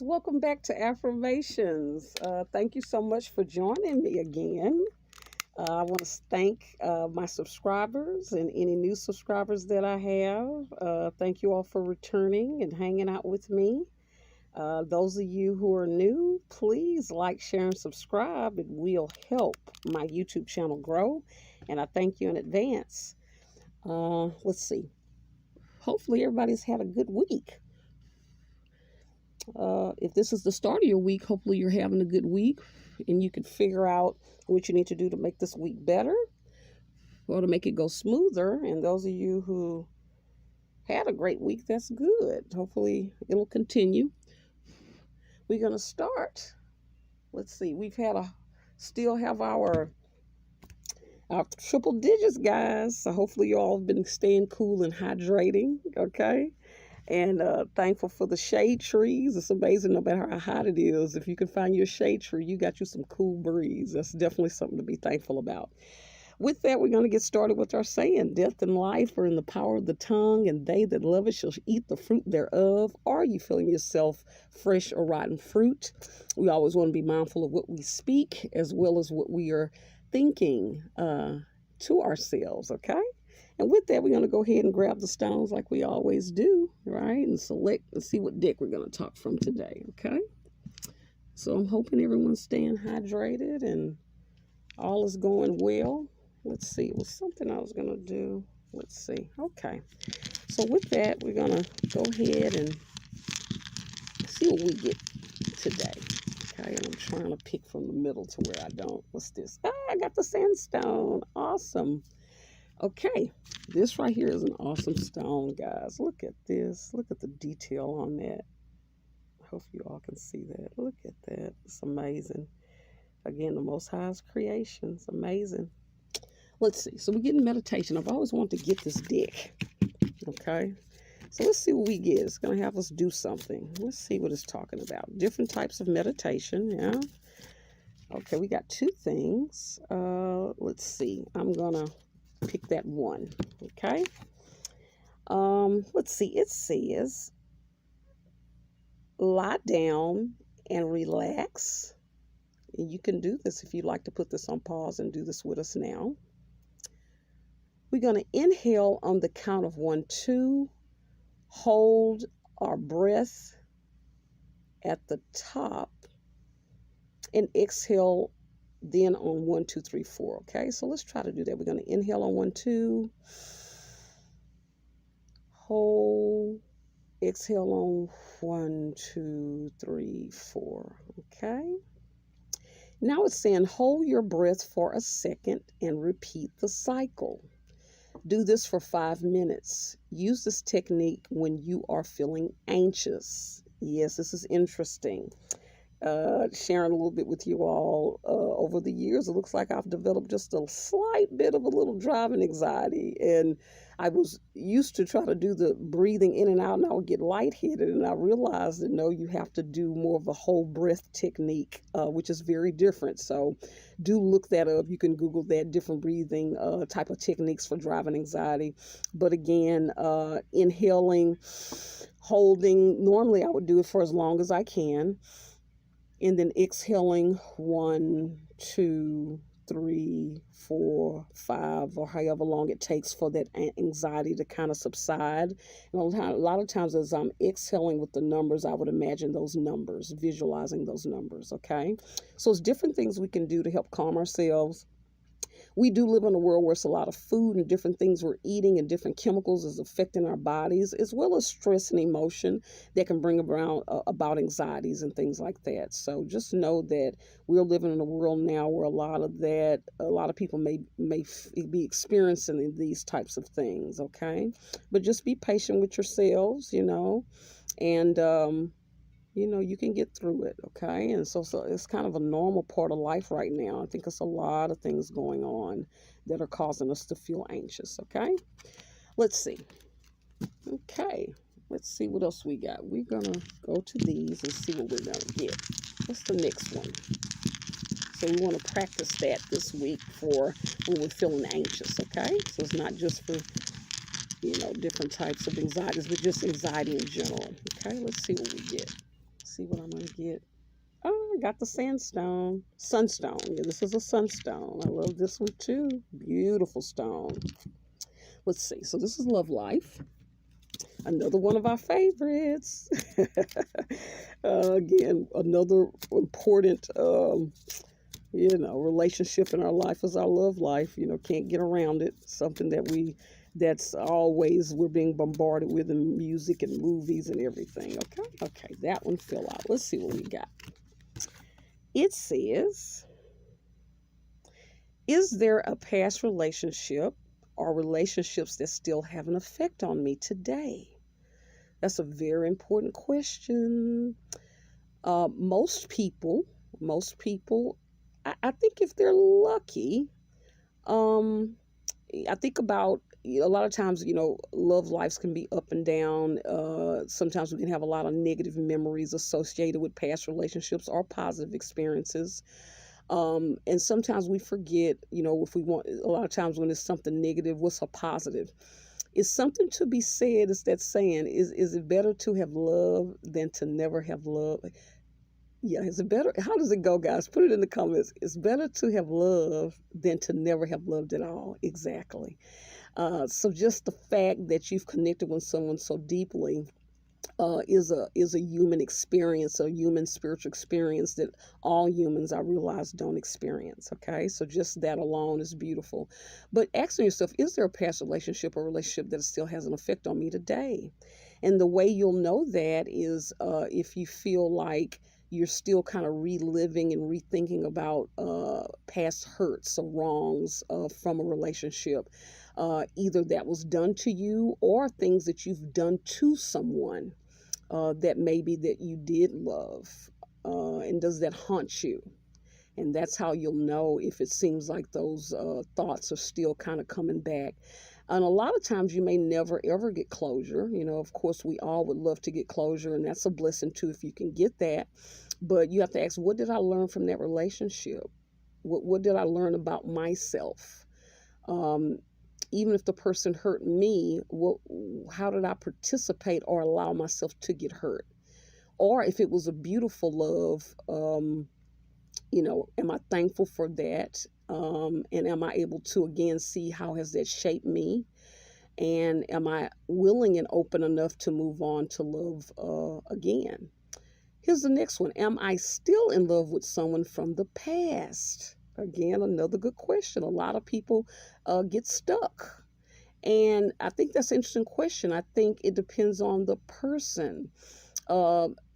Welcome back to Affirmations. Thank you so much for joining me again. I want to thank my subscribers and any new subscribers that I have. Thank you all for returning and hanging out with me. Those of you who are new, please like, share, and subscribe. It will help my YouTube channel grow, and I thank you in advance. Let's see. Hopefully, everybody's had a good week. If this is the start of your week, hopefully you're having a good week and you can figure out what you need to do to make this week better or to make it go smoother. And those of you who had a great week, that's good. Hopefully it'll continue. We're going to start. Let's see. Still have our triple digits, guys. So hopefully you all have been staying cool and hydrating. Okay. And thankful for the shade trees. It's amazing, no matter how hot it is, if you can find your shade tree, you got you some cool breeze. That's definitely something to be thankful about. With that, we're going to get started with our saying, death and life are in the power of the tongue, and they that love it shall eat the fruit thereof. Are you feeling yourself fresh or rotten fruit? We always want to be mindful of what we speak as well as what we are thinking to ourselves, okay? And with that, we're going to go ahead and grab the stones like we always do, right? And select and see what deck we're going to talk from today, okay? So I'm hoping everyone's staying hydrated and all is going well. Let's see. It was something I was going to do. Let's see. Okay. So with that, we're going to go ahead and see what we get today. Okay. And I'm trying to pick from the middle to where I don't. What's this? I got the sandstone. Awesome. Okay, this right here is an awesome stone, guys. Look at this. Look at the detail on that. I hope you all can see that. Look at that. It's amazing. Again, the Most High's creation. It's amazing. Let's see. So we're getting meditation. I've always wanted to get this deck. Okay, so let's see what we get. It's going to have us do something. Let's see what it's talking about. Different types of meditation, yeah. Okay, we got two things. Let's see. I'm going to pick that one. Okay. Let's see. It says lie down and relax. And you can do this if you'd like to put this on pause and do this with us now. We're going to inhale on the count of 1, 2, hold our breath at the top, and exhale then on 1, 2, 3, 4. Okay, so let's try to do that. We're going to inhale on 1, 2, hold, exhale on 1, 2, 3, 4. Okay, now it's saying hold your breath for a second and repeat the cycle. Do this for 5 minutes. Use this technique when you are feeling anxious. Yes, this is interesting. Sharing a little bit with you all over the years, it looks like I've developed just a slight bit of a little driving anxiety, and I was used to try to do the breathing in and out, and I would get lightheaded, and I realized that no, you have to do more of a whole breath technique, which is very different. So do look that up. You can Google that, different breathing type of techniques for driving anxiety. But again, inhaling, holding, normally I would do it for as long as I can. And then exhaling 1, 2, 3, 4, 5, or however long it takes for that anxiety to kind of subside. And a lot of times as I'm exhaling with the numbers, I would imagine those numbers, visualizing those numbers, okay? So it's different things we can do to help calm ourselves. We do live in a world where it's a lot of food and different things we're eating and different chemicals is affecting our bodies, as well as stress and emotion that can bring about anxieties and things like that. So just know that we're living in a world now where a lot of people may be experiencing these types of things, okay? But just be patient with yourselves, and you can get through it, okay? And so it's kind of a normal part of life right now. I think it's a lot of things going on that are causing us to feel anxious, okay? Let's see. Okay, let's see what else we got. We're going to go to these and see what we're going to get. What's the next one? So we want to practice that this week for when we're feeling anxious, okay? So it's not just for, different types of anxieties, but just anxiety in general, okay? Let's see what we get. see what I'm going to get. Oh, I got the sandstone. Sunstone. Yeah, this is a sunstone. I love this one too. Beautiful stone. Let's see. So this is Love Life. Another one of our favorites. Again, another important, relationship in our life is our love life. Can't get around it. Something that's always we're being bombarded with in music and movies and everything. Okay, that one fell out. Let's see what we got. It says, is there a past relationship or relationships that still have an effect on me today? That's a very important question. Most people, I think if they're lucky, um, I think about a lot of times, love lives can be up and down. Sometimes we can have a lot of negative memories associated with past relationships or positive experiences. And sometimes we forget, if we want, a lot of times when it's something negative, what's a positive? It's something to be said. Is that saying, is it better to have love than to never have love? Yeah, is it better? How does it go, guys? Put it in the comments. It's better to have love than to never have loved at all. Exactly. So just the fact that you've connected with someone so deeply is a human experience, a human spiritual experience that all humans, I realize, don't experience. Okay, so just that alone is beautiful. But asking yourself, is there a past relationship or relationship that still has an effect on me today? And the way you'll know that is if you feel like you're still kind of reliving and rethinking about past hurts or wrongs from a relationship, either that was done to you or things that you've done to someone that maybe that you did love, and does that haunt you? And that's how you'll know if it seems like those thoughts are still kind of coming back. And a lot of times you may never ever get closure. Of course, we all would love to get closure, and that's a blessing too if you can get that. But you have to ask, what did I learn from that relationship? What did I learn about myself? Um, Even if the person hurt me, how did I participate or allow myself to get hurt? Or if it was a beautiful love, am I thankful for that? And am I able to again see how has that shaped me? And am I willing and open enough to move on to love again? Here's the next one. Am I still in love with someone from the past? Again, another good question. A lot of people get stuck. And I think that's an interesting question. I think it depends on the person.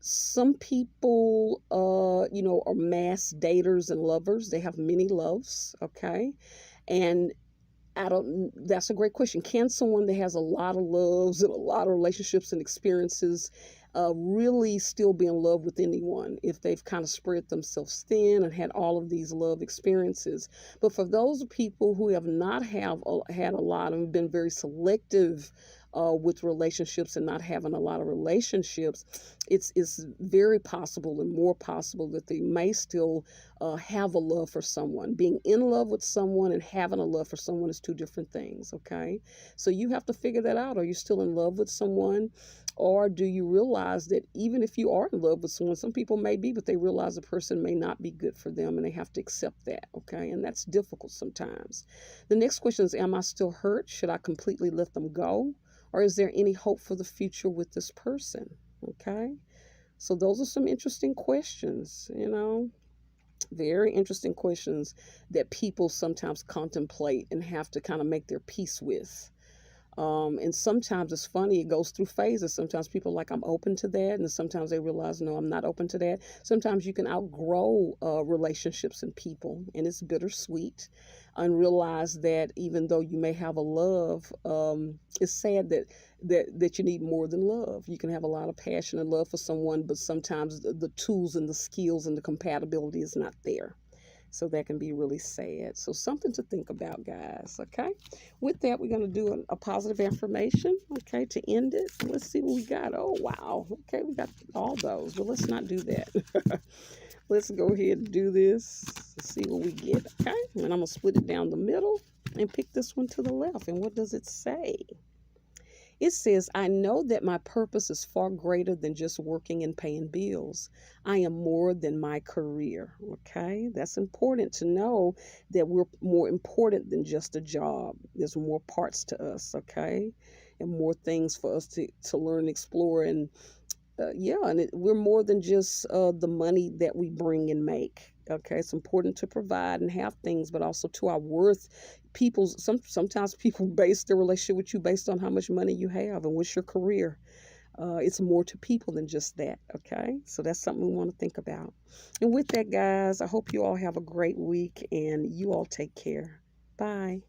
Some people, are mass daters and lovers. They have many loves, okay? And that's a great question. Can someone that has a lot of loves and a lot of relationships and experiences really still be in love with anyone if they've kind of spread themselves thin and had all of these love experiences? But for those people who have not had a lot and been very selective with relationships and not having a lot of relationships, it's very possible and more possible that they may still have a love for someone. Being in love with someone and having a love for someone is two different things, okay? So you have to figure that out. Are you still in love with someone? Or do you realize that even if you are in love with someone, some people may be, but they realize the person may not be good for them and they have to accept that, okay? And that's difficult sometimes. The next question is, am I still hurt? Should I completely let them go? Or is there any hope for the future with this person? Okay. So those are some interesting questions, very interesting questions that people sometimes contemplate and have to kind of make their peace with. And sometimes it's funny, it goes through phases. Sometimes people are like, I'm open to that. And sometimes they realize, no, I'm not open to that. Sometimes you can outgrow relationships and people, and it's bittersweet. And realize that even though you may have a love, it's sad that you need more than love. You can have a lot of passion and love for someone, but sometimes the tools and the skills and the compatibility is not there. So that can be really sad. So something to think about, guys. Okay. With that, we're going to do a positive affirmation. Okay. To end it. Let's see what we got. Oh, wow. Okay. We got all those, but let's not do that. Let's go ahead and do this. See what we get. Okay. And I'm going to split it down the middle and pick this one to the left. And what does it say? It says, I know that my purpose is far greater than just working and paying bills. I am more than my career. Okay, that's important to know that we're more important than just a job. There's more parts to us, okay, and more things for us to learn, explore, and yeah, and we're more than just the money that we bring and make. Okay, it's important to provide and have things, but also to our worth. Sometimes people base their relationship with you based on how much money you have and what's your career. It's more to people than just that. Okay, so that's something we want to think about. And with that, guys, I hope you all have a great week and you all take care. Bye.